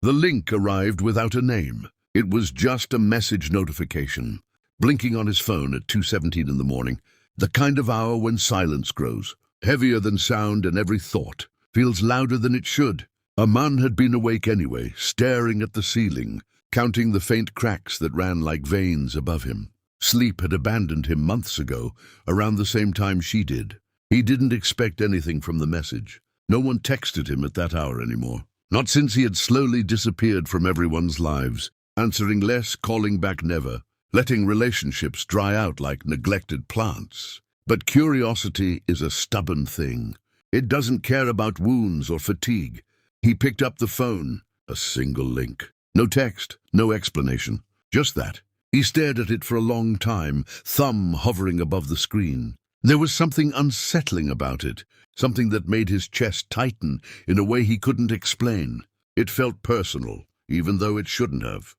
The link arrived without a name. It was just a message notification, blinking on his phone at 2:17 in the morning, the kind of hour when silence grows, heavier than sound, and every thought feels louder than it should. Arman had been awake anyway, staring at the ceiling, counting the faint cracks that ran like veins above him. Sleep had abandoned him months ago, around the same time she did. He didn't expect anything from the message. No one texted him at that hour anymore. Not since he had slowly disappeared from everyone's lives, answering less, calling back never, letting relationships dry out like neglected plants. But curiosity is a stubborn thing. It doesn't care about wounds or fatigue. He picked up the phone. A single link. No text, no explanation. Just that. He stared at it for a long time, thumb hovering above the screen. There was something unsettling about it, something that made his chest tighten in a way he couldn't explain. It felt personal, even though it shouldn't have.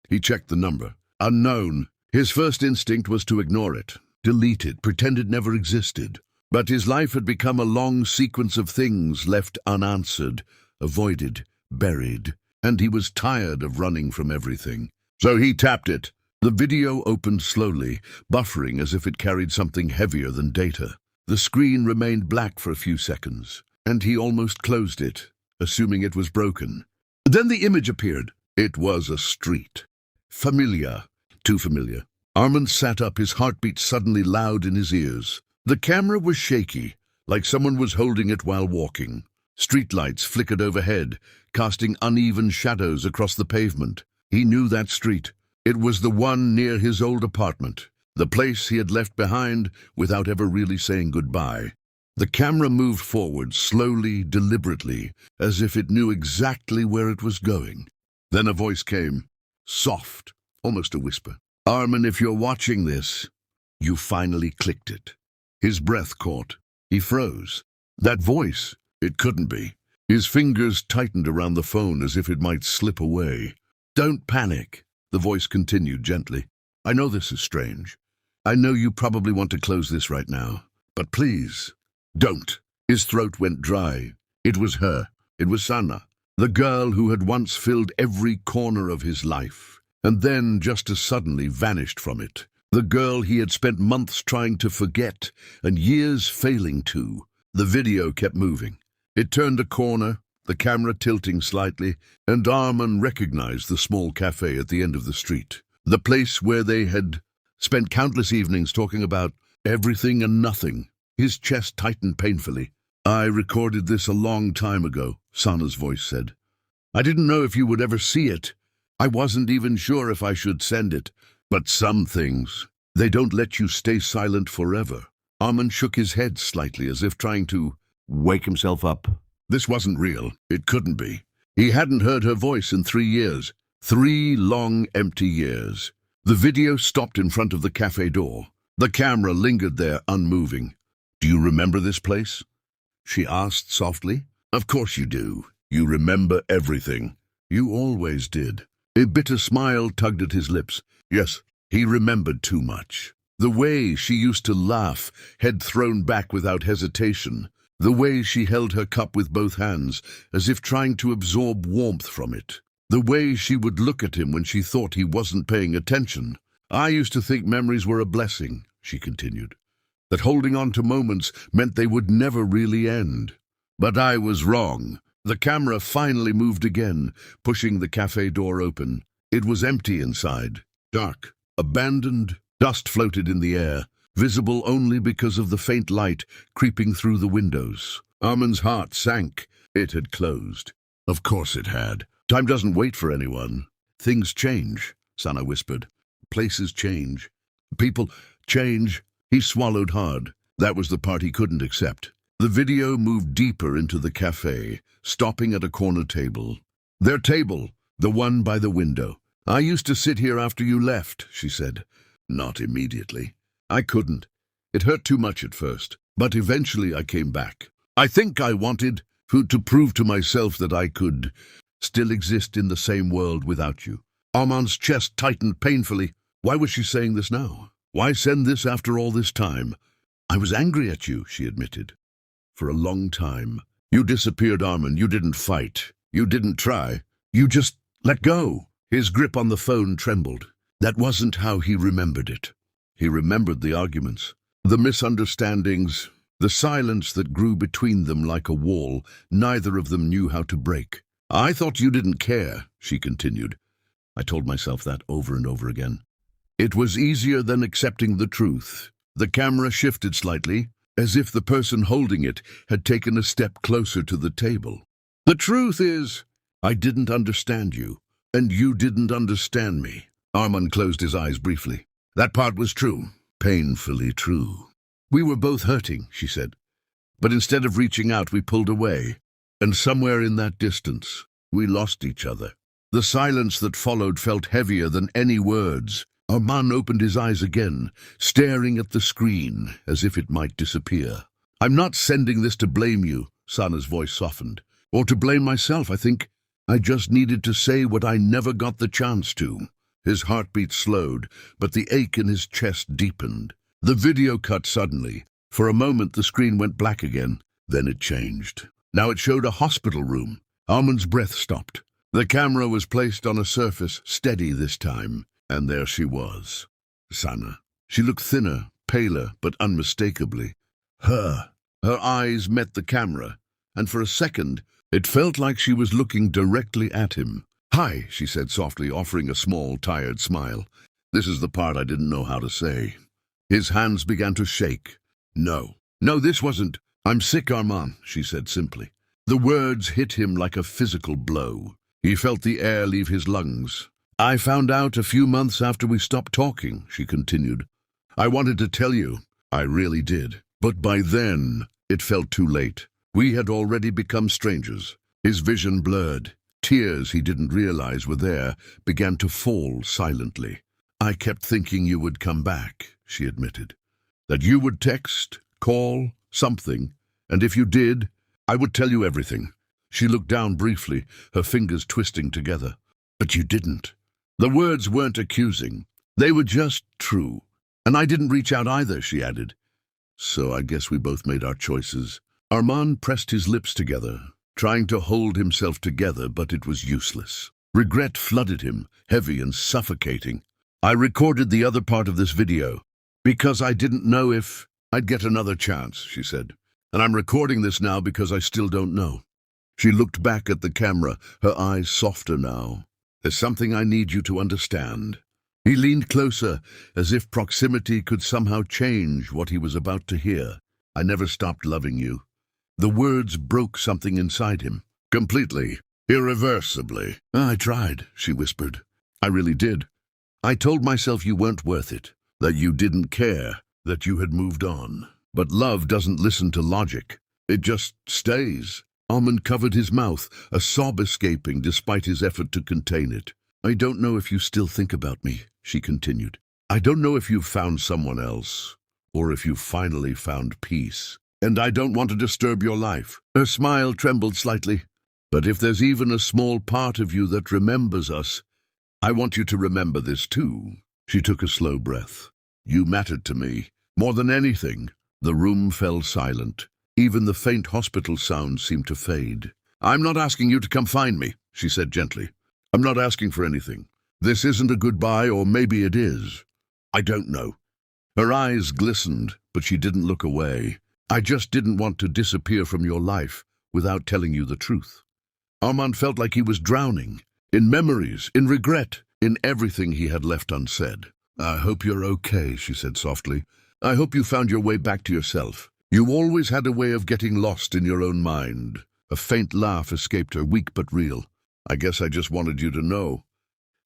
He checked the number. Unknown. His first instinct was to ignore it, delete it, pretend it never existed. But his life had become a long sequence of things left unanswered, avoided, buried, and he was tired of running from everything. So he tapped it. The video opened slowly, buffering as if it carried something heavier than data. The screen remained black for a few seconds, and he almost closed it, assuming it was broken. Then the image appeared. It was a street. Familiar. Too familiar. Arman sat up, his heartbeat suddenly loud in his ears. The camera was shaky, like someone was holding it while walking. Streetlights flickered overhead, casting uneven shadows across the pavement. He knew that street. It was the one near his old apartment, the place he had left behind without ever really saying goodbye. The camera moved forward, slowly, deliberately, as if it knew exactly where it was going. Then a voice came, soft, almost a whisper. Arman, if you're watching this, you finally clicked it. His breath caught. He froze. That voice, it couldn't be. His fingers tightened around the phone as if it might slip away. Don't panic. The voice continued gently. I know this is strange. I know you probably want to close this right now. But please, don't. His throat went dry. It was her. It was Sana, the girl who had once filled every corner of his life, and then just as suddenly vanished from it. The girl he had spent months trying to forget, and years failing to. The video kept moving. It turned a corner, the camera tilting slightly, and Arman recognized the small cafe at the end of the street. The place where they had spent countless evenings talking about everything and nothing. His chest tightened painfully. I recorded this a long time ago, Sana's voice said. I didn't know if you would ever see it. I wasn't even sure if I should send it. But some things, they don't let you stay silent forever. Arman shook his head slightly as if trying to wake himself up. This wasn't real. It couldn't be. He hadn't heard her voice in 3 years. 3 long, empty years. The video stopped in front of the cafe door. The camera lingered there, unmoving. Do you remember this place? She asked softly. Of course you do. You remember everything. You always did. A bitter smile tugged at his lips. Yes, he remembered too much. The way she used to laugh, head thrown back without hesitation. The way she held her cup with both hands, as if trying to absorb warmth from it. The way she would look at him when she thought he wasn't paying attention. I used to think memories were a blessing, she continued. That holding on to moments meant they would never really end. But I was wrong. The camera finally moved again, pushing the cafe door open. It was empty inside. Dark. Abandoned. Dust floated in the air, visible only because of the faint light creeping through the windows. Arman's heart sank. It had closed. Of course it had. Time doesn't wait for anyone. Things change, Sana whispered. Places change. People change. He swallowed hard. That was the part he couldn't accept. The video moved deeper into the cafe, stopping at a corner table. Their table, the one by the window. I used to sit here after you left, she said. Not immediately. I couldn't. It hurt too much at first, but eventually I came back. I think I wanted to prove to myself that I could still exist in the same world without you. Arman's chest tightened painfully. Why was she saying this now? Why send this after all this time? I was angry at you, she admitted. For a long time. You disappeared, Arman. You didn't fight. You didn't try. You just let go. His grip on the phone trembled. That wasn't how he remembered it. He remembered the arguments, the misunderstandings, the silence that grew between them like a wall neither of them knew how to break. I thought you didn't care, she continued. I told myself that over and over again. It was easier than accepting the truth. The camera shifted slightly, as if the person holding it had taken a step closer to the table. The truth is, I didn't understand you, and you didn't understand me. Arman closed his eyes briefly. That part was true, painfully true. We were both hurting, she said. But instead of reaching out, we pulled away. And somewhere in that distance, we lost each other. The silence that followed felt heavier than any words. Arman opened his eyes again, staring at the screen as if it might disappear. I'm not sending this to blame you, Sana's voice softened. Or to blame myself, I think. I just needed to say what I never got the chance to. His heartbeat slowed, but the ache in his chest deepened. The video cut suddenly. For a moment the screen went black again. Then it changed. Now it showed a hospital room. Arman's breath stopped. The camera was placed on a surface, steady this time. And there she was, Sana. She looked thinner, paler, but unmistakably her. Her eyes met the camera, and for a second, it felt like she was looking directly at him. Hi, she said softly, offering a small, tired smile. This is the part I didn't know how to say. His hands began to shake. No, this wasn't. I'm sick, Arman, she said simply. The words hit him like a physical blow. He felt the air leave his lungs. I found out a few months after we stopped talking, she continued. I wanted to tell you. I really did. But by then, it felt too late. We had already become strangers. His vision blurred. Tears he didn't realize were there began to fall silently. I kept thinking you would come back, she admitted. That you would text, call, something, and if you did, I would tell you everything. She looked down briefly, her fingers twisting together. But you didn't. The words weren't accusing. They were just true. And I didn't reach out either, she added. So I guess we both made our choices. Arman pressed his lips together, trying to hold himself together, but it was useless. Regret flooded him, heavy and suffocating. I recorded the other part of this video because I didn't know if I'd get another chance, she said. And I'm recording this now because I still don't know. She looked back at the camera, her eyes softer now. There's something I need you to understand. He leaned closer, as if proximity could somehow change what he was about to hear. I never stopped loving you. The words broke something inside him. Completely. Irreversibly. I tried, she whispered. I really did. I told myself you weren't worth it, that you didn't care, that you had moved on. But love doesn't listen to logic. It just stays. Arman covered his mouth, a sob escaping despite his effort to contain it. I don't know if you still think about me, she continued. I don't know if you've found someone else, or if you've finally found peace. And I don't want to disturb your life. Her smile trembled slightly. But if there's even a small part of you that remembers us, I want you to remember this too. She took a slow breath. You mattered to me, more than anything. The room fell silent. Even the faint hospital sound seemed to fade. I'm not asking you to come find me, she said gently. I'm not asking for anything. This isn't a goodbye, or maybe it is. I don't know. Her eyes glistened, but she didn't look away. I just didn't want to disappear from your life without telling you the truth. Arman felt like he was drowning, in memories, in regret, in everything he had left unsaid. I hope you're okay, she said softly. I hope you found your way back to yourself. You always had a way of getting lost in your own mind. A faint laugh escaped her, weak but real. I guess I just wanted you to know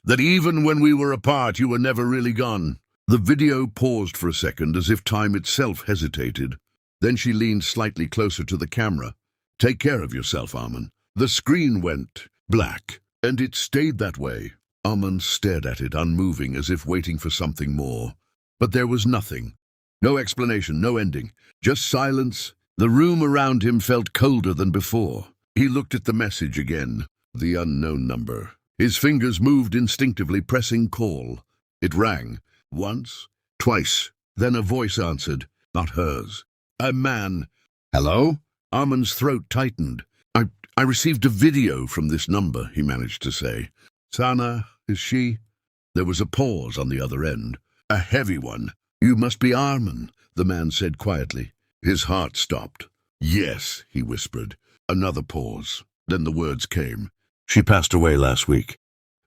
that even when we were apart, you were never really gone. The video paused for a second, as if time itself hesitated. Then she leaned slightly closer to the camera. Take care of yourself, Arman. The screen went black, and it stayed that way. Arman stared at it, unmoving, as if waiting for something more. But there was nothing. No explanation, no ending. Just silence. The room around him felt colder than before. He looked at the message again. The unknown number. His fingers moved instinctively, pressing call. It rang. Once, twice. Then a voice answered. Not hers. A man. Hello? Arman's throat tightened. I received a video from this number, he managed to say. Sana, is she? There was a pause on the other end. A heavy one. You must be Arman, the man said quietly. His heart stopped. Yes, he whispered. Another pause. Then the words came. She passed away last week.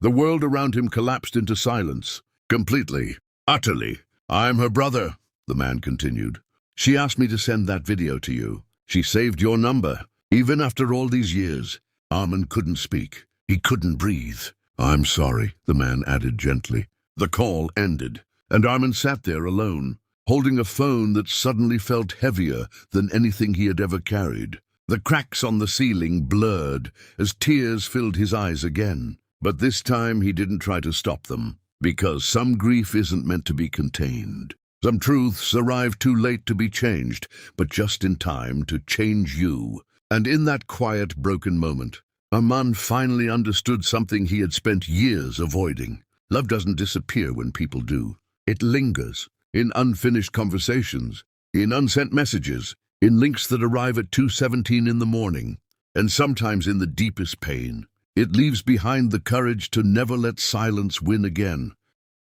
The world around him collapsed into silence. Completely. Utterly. I'm her brother, the man continued. She asked me to send that video to you. She saved your number. Even after all these years, Arman couldn't speak. He couldn't breathe. I'm sorry, the man added gently. The call ended, and Arman sat there alone, holding a phone that suddenly felt heavier than anything he had ever carried. The cracks on the ceiling blurred as tears filled his eyes again. But this time he didn't try to stop them, because some grief isn't meant to be contained. Some truths arrive too late to be changed, but just in time to change you. And in that quiet, broken moment, Arman finally understood something he had spent years avoiding. Love doesn't disappear when people do. It lingers, in unfinished conversations, in unsent messages, in links that arrive at 2:17 in the morning, and sometimes in the deepest pain. It leaves behind the courage to never let silence win again.